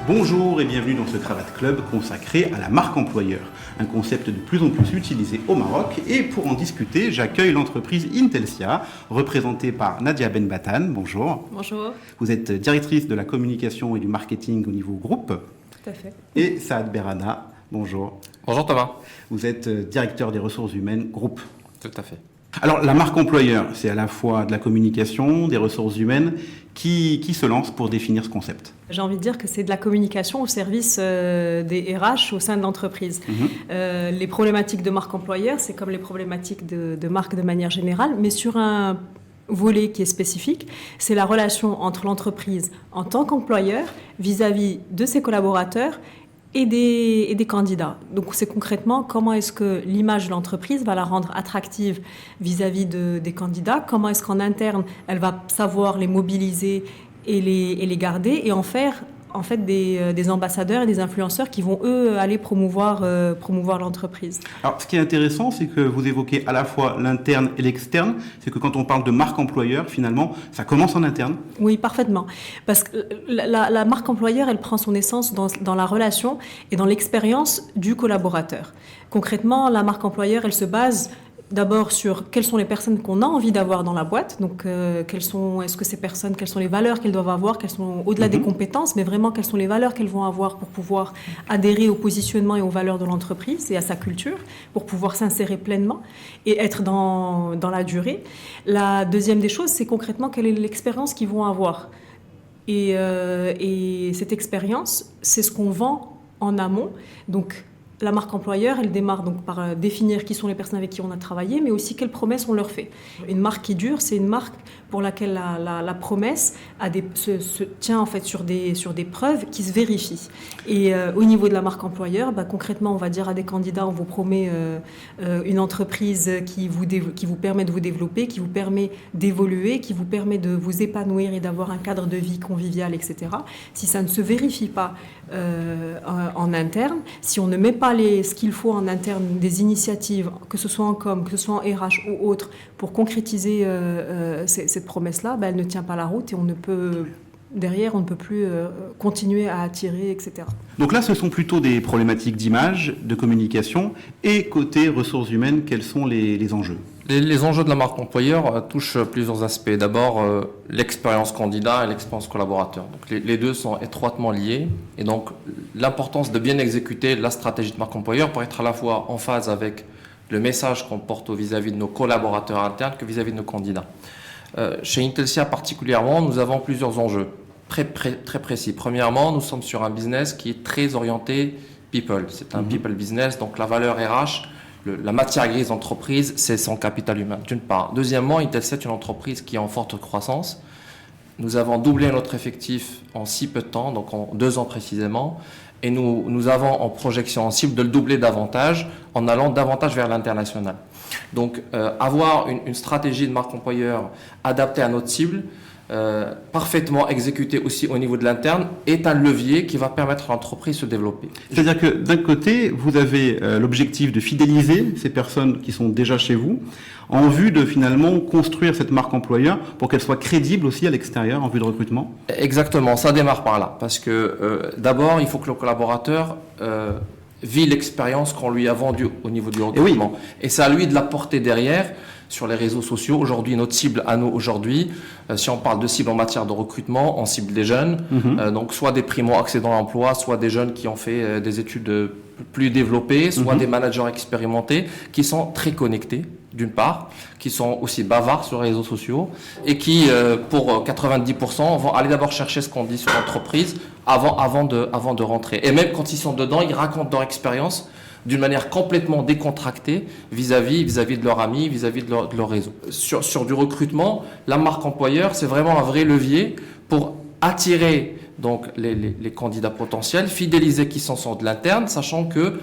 Bonjour et bienvenue dans ce Cravate Club consacré à la marque employeur, un concept de plus en plus utilisé au Maroc. Et pour en discuter, j'accueille l'entreprise Intelsia, représentée par Nadia Benbatane. Bonjour. Bonjour. Vous êtes directrice de la communication et du marketing au niveau groupe. Tout à fait. Et Saad Berhana. Bonjour. Bonjour Thomas. Vous êtes directeur des ressources humaines groupe. Tout à fait. Alors la marque employeur, c'est à la fois de la communication, des ressources humaines. Qui se lance pour définir ce concept? J'ai envie de dire que c'est de la communication au service des RH au sein de l'entreprise. Les problématiques de marque employeur, c'est comme les problématiques de marque de manière générale, mais sur un volet qui est spécifique, c'est la relation entre l'entreprise en tant qu'employeur vis-à-vis de ses collaborateurs et des candidats. Donc c'est concrètement comment est-ce que l'image de l'entreprise va la rendre attractive vis-à-vis des candidats, comment est-ce qu'en interne elle va savoir les mobiliser et les garder et en faire en fait des ambassadeurs et des influenceurs qui vont eux aller promouvoir l'entreprise. Alors ce qui est intéressant, c'est que vous évoquez à la fois l'interne et l'externe. C'est que quand on parle de marque employeur, finalement, ça commence en interne. Oui, parfaitement. Parce que la marque employeur, elle prend son essence dans la relation et dans l'expérience du collaborateur. Concrètement, la marque employeur, elle se base d'abord sur quelles sont les personnes qu'on a envie d'avoir dans la boîte. Donc, quelles sont les valeurs qu'elles doivent avoir, quelles sont au-delà des compétences, mais vraiment quelles sont les valeurs qu'elles vont avoir pour pouvoir adhérer au positionnement et aux valeurs de l'entreprise et à sa culture, pour pouvoir s'insérer pleinement et être dans la durée. La deuxième des choses, c'est concrètement quelle est l'expérience qu'ils vont avoir. Et cette expérience, c'est ce qu'on vend en amont. Donc, la marque employeur, elle démarre donc par définir qui sont les personnes avec qui on a travaillé, mais aussi quelles promesses on leur fait. Une marque qui dure, c'est une marque pour laquelle la promesse se tient en fait sur des preuves qui se vérifient. Et au niveau de la marque employeur, concrètement, on va dire à des candidats, on vous promet une entreprise qui vous permet de vous développer, qui vous permet d'évoluer, qui vous permet de vous épanouir et d'avoir un cadre de vie convivial, etc. Si ça ne se vérifie pas en interne, si on ne met pas ce qu'il faut en interne, des initiatives, que ce soit en com, que ce soit en RH ou autre, pour concrétiser cette promesse-là, elle ne tient pas la route et on ne peut plus continuer à attirer, etc. Donc là, ce sont plutôt des problématiques d'image, de communication, et côté ressources humaines, quels sont les enjeux? Les enjeux de la marque employeur touchent plusieurs aspects. D'abord, l'expérience candidat et l'expérience collaborateur. Donc, les deux sont étroitement liés. Et donc, l'importance de bien exécuter la stratégie de marque employeur pour être à la fois en phase avec le message qu'on porte vis-à-vis de nos collaborateurs internes que vis-à-vis de nos candidats. Chez Intelsia particulièrement, nous avons plusieurs enjeux très précis. Premièrement, nous sommes sur un business qui est très orienté people. C'est un people business, donc la valeur RH, la matière grise d'entreprise, c'est son capital humain, d'une part. Deuxièmement, Intelsia est une entreprise qui est en forte croissance. Nous avons doublé notre effectif en si peu de temps, donc en 2 ans précisément. Et nous avons en projection, en cible, de le doubler davantage en allant davantage vers l'international. Donc, avoir une stratégie de marque employeur adaptée à notre cible, parfaitement exécutée aussi au niveau de l'interne, est un levier qui va permettre à l'entreprise de se développer. C'est-à-dire que d'un côté, vous avez l'objectif de fidéliser ces personnes qui sont déjà chez vous, en vue de finalement construire cette marque employeur pour qu'elle soit crédible aussi à l'extérieur en vue de recrutement? Exactement, ça démarre par là. Parce que d'abord, il faut que le collaborateur vit l'expérience qu'on lui a vendue au niveau du recrutement. Et c'est à lui de la porter derrière sur les réseaux sociaux. Aujourd'hui, notre cible à nous aujourd'hui, si on parle de cible en matière de recrutement, on cible des jeunes, donc soit des primo-accédants à l'emploi, soit des jeunes qui ont fait des études plus développées, soit des managers expérimentés qui sont très connectés, d'une part, qui sont aussi bavards sur les réseaux sociaux et qui, pour 90%, vont aller d'abord chercher ce qu'on dit sur l'entreprise avant de rentrer. Et même quand ils sont dedans, ils racontent leur expérience d'une manière complètement décontractée vis-à-vis de leurs amis, vis-à-vis de leur réseau. Sur du recrutement, la marque employeur, c'est vraiment un vrai levier pour attirer donc les candidats potentiels, fidéliser qui sont de l'interne, sachant que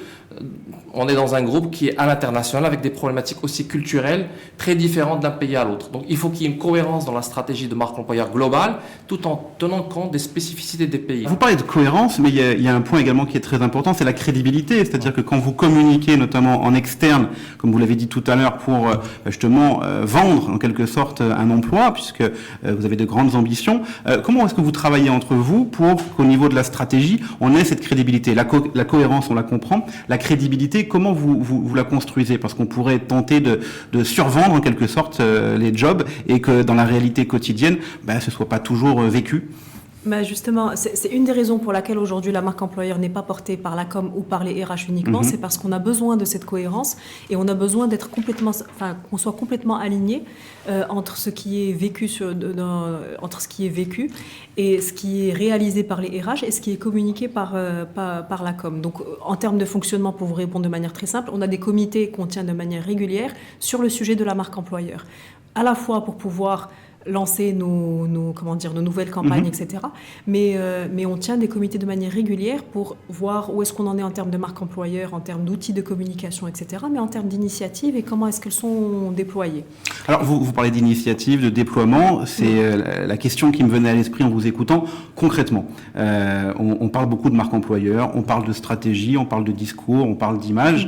on est dans un groupe qui est à l'international avec des problématiques aussi culturelles très différentes d'un pays à l'autre. Donc il faut qu'il y ait une cohérence dans la stratégie de marque employeur globale tout en tenant compte des spécificités des pays. Vous parlez de cohérence, mais il y a un point également qui est très important, c'est la crédibilité. C'est-à-dire que quand vous communiquez, notamment en externe, comme vous l'avez dit tout à l'heure, pour justement vendre en quelque sorte un emploi, puisque vous avez de grandes ambitions, comment est-ce que vous travaillez entre vous pour qu'au niveau de la stratégie, on ait cette crédibilité? La cohérence, on la comprend. La crédibilité, comment vous la construisez? Parce qu'on pourrait tenter de survendre en quelque sorte les jobs et que dans la réalité quotidienne, ce soit pas toujours vécu. Justement, c'est une des raisons pour laquelle aujourd'hui la marque employeur n'est pas portée par la com ou par les RH uniquement. C'est parce qu'on a besoin de cette cohérence et on a besoin d'être qu'on soit complètement aligné entre ce qui est vécu entre ce qui est vécu et ce qui est réalisé par les RH et ce qui est communiqué par la com. Donc, en termes de fonctionnement, pour vous répondre de manière très simple, on a des comités qu'on tient de manière régulière sur le sujet de la marque employeur, à la fois pour pouvoir lancer nos nouvelles campagnes, etc. Mais on tient des comités de manière régulière pour voir où est-ce qu'on en est en termes de marque employeur, en termes d'outils de communication, etc. Mais en termes d'initiatives et comment est-ce qu'elles sont déployées. Alors, vous parlez d'initiatives, de déploiement. C'est la question qui me venait à l'esprit en vous écoutant. Concrètement, on parle beaucoup de marque employeur, on parle de stratégie, on parle de discours, on parle d'image.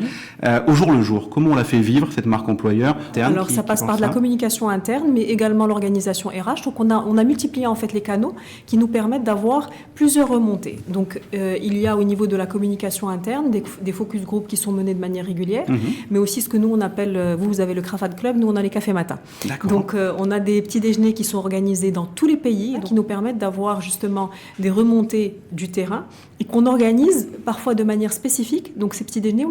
Au jour le jour, comment on la fait vivre, cette marque employeur interne? Alors, ça passe par de la communication interne, mais également l'organisation RH. Donc, on a multiplié en fait les canaux qui nous permettent d'avoir plusieurs remontées. Donc, il y a au niveau de la communication interne des focus group qui sont menés de manière régulière, mais aussi ce que nous on appelle, vous avez le Cravate Club, nous on a les cafés matins. Donc, on a des petits déjeuners qui sont organisés dans tous les pays, qui nous permettent d'avoir justement des remontées du terrain et qu'on organise parfois de manière spécifique. Donc, ces petits déjeuners, on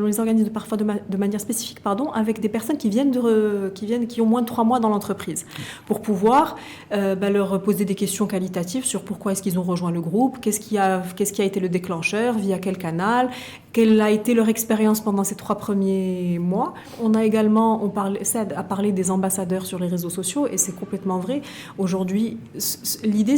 les organise parfois de manière spécifique, avec des personnes qui ont moins de 3 mois dans l'entreprise, pour pouvoir leur poser des questions qualitatives sur pourquoi est-ce qu'ils ont rejoint le groupe, qu'est-ce qui a été le déclencheur, via quel canal, quelle a été leur expérience pendant ces 3 premiers mois. On a également, à parler des ambassadeurs sur les réseaux sociaux, et c'est complètement vrai. Aujourd'hui, l'idée,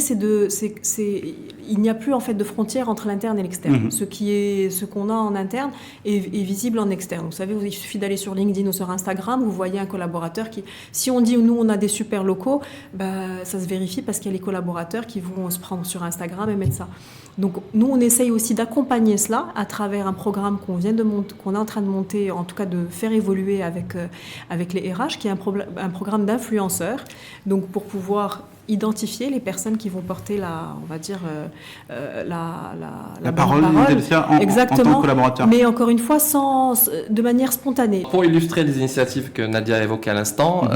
il n'y a plus en fait de frontière entre l'interne et l'externe. Ce qu'on a en interne est visible en externe. Vous savez, il suffit d'aller sur LinkedIn ou sur Instagram, vous voyez un collaborateur qui, si on dit nous on a des super locaux, ça se vérifie parce qu'il y a les collaborateurs qui vont se prendre sur Instagram et mettre ça. Donc nous on essaye aussi d'accompagner cela à travers un programme qu'on est en train de monter, en tout cas de faire évoluer avec les RH, qui est un programme d'influenceurs. Donc pour pouvoir identifier les personnes qui vont porter la parole en tant que collaborateur. Mais encore une fois, de manière spontanée. Pour illustrer les initiatives que Nadia a évoquées à l'instant,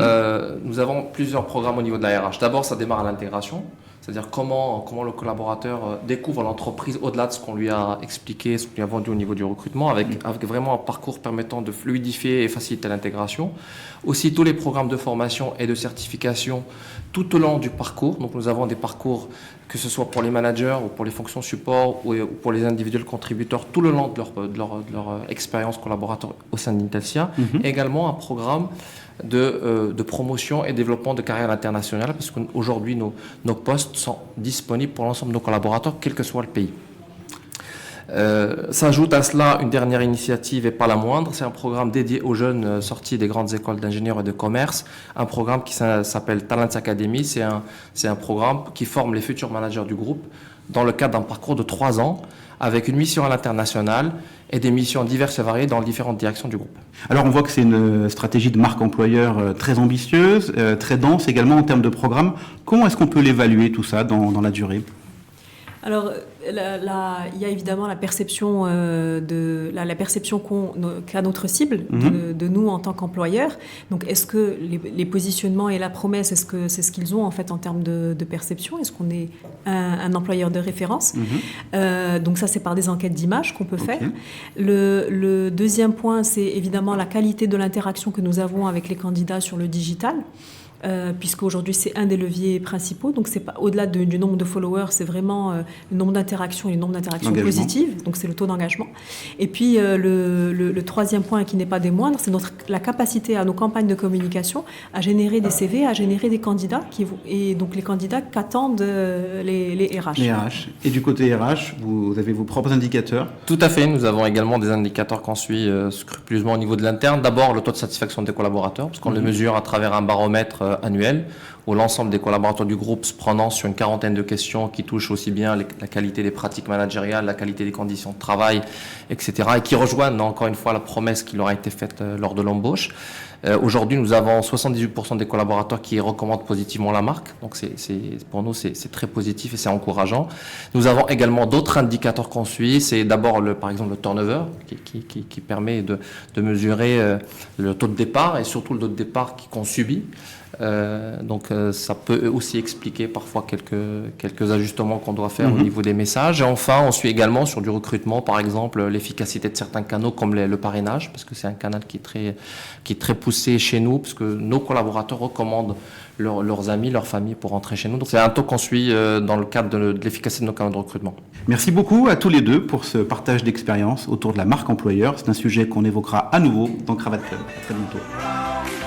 nous avons plusieurs programmes au niveau de la RH. D'abord, ça démarre à l'intégration, c'est-à-dire comment le collaborateur découvre l'entreprise au-delà de ce qu'on lui a expliqué, ce qu'on lui a vendu au niveau du recrutement, avec vraiment un parcours permettant de fluidifier et faciliter l'intégration. Aussi, tous les programmes de formation et de certification tout au long du parcours. Donc, nous avons des parcours, que ce soit pour les managers ou pour les fonctions support ou pour les individuels contributeurs, tout le long de leur expérience collaborateur au sein d'Intelsia. Également, un programme de promotion et développement de carrière internationale, parce qu'aujourd'hui, nos postes sont disponibles pour l'ensemble de nos collaborateurs, quel que soit le pays. S'ajoute à cela une dernière initiative et pas la moindre, c'est un programme dédié aux jeunes sortis des grandes écoles d'ingénieurs et de commerce, un programme qui s'appelle Talents Academy. C'est un programme qui forme les futurs managers du groupe dans le cadre d'un parcours de 3 ans, avec une mission à l'international et des missions diverses et variées dans différentes directions du groupe. Alors on voit que c'est une stratégie de marque employeur très ambitieuse, très dense également en termes de programme. Comment est-ce qu'on peut l'évaluer tout ça dans la durée ? Alors, il y a évidemment la perception qu'a notre cible de nous en tant qu'employeurs. Donc, est-ce que les positionnements et la promesse, est-ce que c'est ce qu'ils ont en fait en termes de perception ? Est-ce qu'on est un employeur de référence ? Donc ça, c'est par des enquêtes d'image qu'on peut faire. Le deuxième point, c'est évidemment la qualité de l'interaction que nous avons avec les candidats sur le digital. puisqu'aujourd'hui c'est un des leviers principaux. Donc c'est pas au-delà du nombre de followers, c'est vraiment le nombre d'interactions et le nombre d'interactions positives. Donc c'est le taux d'engagement. Et puis le troisième point qui n'est pas des moindres, c'est la capacité à nos campagnes de communication à générer des CV, à générer des candidats et donc les candidats qu'attendent les RH. Les RH. Et du côté RH, vous avez vos propres indicateurs? Tout à fait. Nous avons également des indicateurs qu'on suit scrupuleusement au niveau de l'interne. D'abord, le taux de satisfaction des collaborateurs, parce qu'on le mesure à travers un baromètre annuel où l'ensemble des collaborateurs du groupe se prononce sur une quarantaine de questions qui touchent aussi bien la qualité des pratiques managériales, la qualité des conditions de travail, etc. et qui rejoignent encore une fois la promesse qui leur a été faite lors de l'embauche. Aujourd'hui, nous avons 78% des collaborateurs qui recommandent positivement la marque. Donc, pour nous, c'est très positif et c'est encourageant. Nous avons également d'autres indicateurs qu'on suit. C'est d'abord, par exemple, le turnover qui permet de mesurer le taux de départ et surtout le taux de départ qu'on subit. Donc ça peut aussi expliquer parfois quelques ajustements qu'on doit faire au niveau des messages. Et enfin, on suit également sur du recrutement, par exemple, l'efficacité de certains canaux comme le parrainage, parce que c'est un canal qui est très poussé chez nous, parce que nos collaborateurs recommandent leurs amis, leurs familles pour rentrer chez nous. Donc c'est un taux qu'on suit dans le cadre de l'efficacité de nos canaux de recrutement. Merci beaucoup à tous les deux pour ce partage d'expérience autour de la marque employeur. C'est un sujet qu'on évoquera à nouveau dans Cravate Club. À très bientôt.